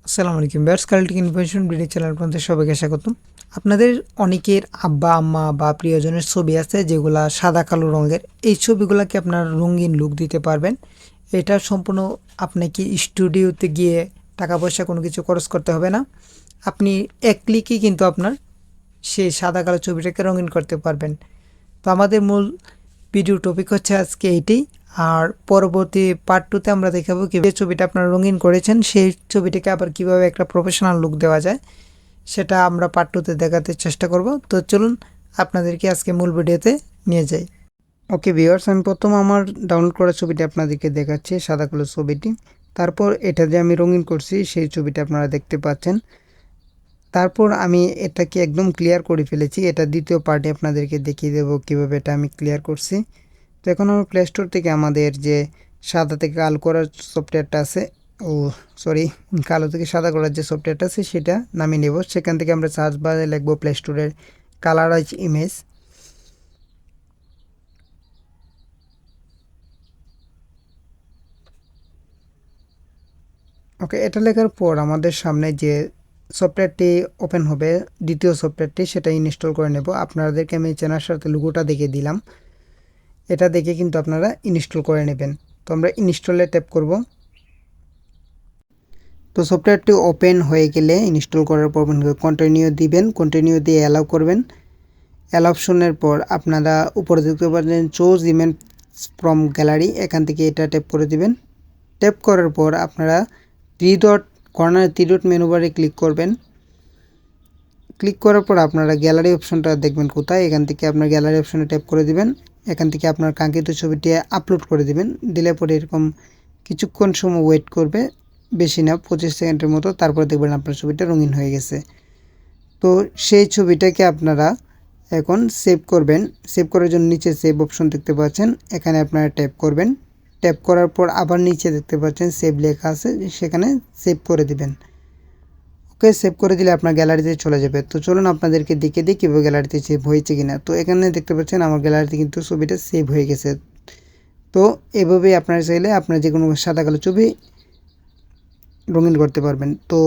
আসসালামু আলাইকুম viewers, current information video channel আপনাদের সবাইকে স্বাগতম। আপনাদের অনেকের আব্বা আম্মা বা প্রিয়জনের ছবি আছে যেগুলা সাদা কালো রঙের। এই ছবিগুলোকে আপনার রঙিন লুক দিতে পারবেন। এটা সম্পূর্ণ আপনাকে স্টুডিওতে গিয়ে টাকা পয়সা কোনো কিছু খরচ করতে হবে না। আপনি এক ক্লিকেই কিন্তু আপনার সেই সাদা কালো ছবিটাকে রঙিন করতে পারবেন। তো আমাদের মূল ভিডিও টপিক হচ্ছে আজকে এইটাই। আর পরবর্তী পার্ট টুতে আমরা দেখাবো কি যে ছবিটা আপনারা রঙিন করেছেন সেই ছবিটাকে আবার কিভাবে একটা প্রফেশনাল লুক দেওয়া যায়, সেটা আমরা পার্ট টুতে দেখাতে চেষ্টা করব। তো চলুন আপনাদেরকে আজকে মূল ভিডিওতে নিয়ে যাই। ওকে ভিউয়ার্স, আমি প্রথম আমার ডাউনলোড করা ছবিটা আপনাদেরকে দেখাচ্ছি, সাদা কালো ছবিটি। তারপর এটা যে আমি রঙিন করছি সেই ছবিটা আপনারা দেখতে পাচ্ছেন। তারপর আমি এটাকে একদম ক্লিয়ার করে ফেলেছি। এটা দ্বিতীয় পার্টে আপনাদেরকে দেখিয়ে দেবো কীভাবে এটা আমি ক্লিয়ার করছি। তো এখন আমরা প্লে স্টোর থেকে আমাদের যে সাদা থেকে কালো করার সফটওয়্যারটা আছে, সরি, কালো থেকে সাদা করার যে সফটওয়্যারটা আছে সেটা নামিয়ে নেব। সেখান থেকে আমরা সার্চ বারে লিখব প্লে স্টোরের কালারাইজ ইমেজ। ওকে, এটা লেখার পর আমাদের সামনে যে সফটওয়্যারটি ওপেন হবে, দ্বিতীয় সফটওয়্যারটি, সেটা ইনস্টল করে নেব। আপনাদেরকে আমি চ্যানেলের সাথে লোগোটা দেখিয়ে দিলাম, এটা দেখে কিন্তু আপনারা ইনস্টল করে নেবেন। তো আমরা ইনস্টলে ট্যাপ করব। তো সফটওয়্যারটি ওপেন হয়ে গেলে ইনস্টল করার পর কন্টিনিউ দিবেন, কন্টিনিউ দিয়ে অ্যালাউ করবেন। অ্যালাউ অপশনের পর আপনারা উপরে দেখতে পাচ্ছেন চুজ ইমেজ ফ্রম গ্যালারি, এখান থেকে এটা ট্যাপ করে দিবেন। ট্যাপ করার পর আপনারা কর্নার 3 ডট মেনু বারে ক্লিক করবেন। ক্লিক করার পর আপনারা গ্যালারি অপশনটা দেখবেন কোথায়, এখান থেকে আপনার গ্যালারি অপশনে ট্যাপ করে দিবেন। এখান থেকে আপনার কাঙ্ক্ষিত ছবিটি আপলোড করে দিবেন। দিলে পরে এরকম কিছুক্ষণ সময় ওয়েট করবে, বেশি না, 25 সেকেন্ডের মতো। তারপর দেখবেন আপনার ছবিটা রঙিন হয়ে গেছে। তো সেই ছবিটাকে আপনারা এখন সেভ করবেন। সেভ করার জন্য নিচে সেভ অপশন দেখতে পাচ্ছেন, এখানে আপনারা ট্যাপ করবেন। ট্যাপ করার পর আবার নিচে দেখতে পাচ্ছেন সেভ লেখা আছে, সেখানে সেভ করে দিবেন। ওকে, সেভ করে দিলে আপনার গ্যালারিতে চলে যাবে। তো চলুন আপনাদেরকে দেখে দিই কীভাবে গ্যালারিতে সেভ হয়েছে কিনা। তো এখানে দেখতে পাচ্ছেন আমার গ্যালারিতে কিন্তু ছবিটা সেভ হয়ে গেছে। তো এভাবেই আপনারা চাইলে আপনার যে কোনো সাদা কালো ছবি রঙিন করতে পারবেন। তো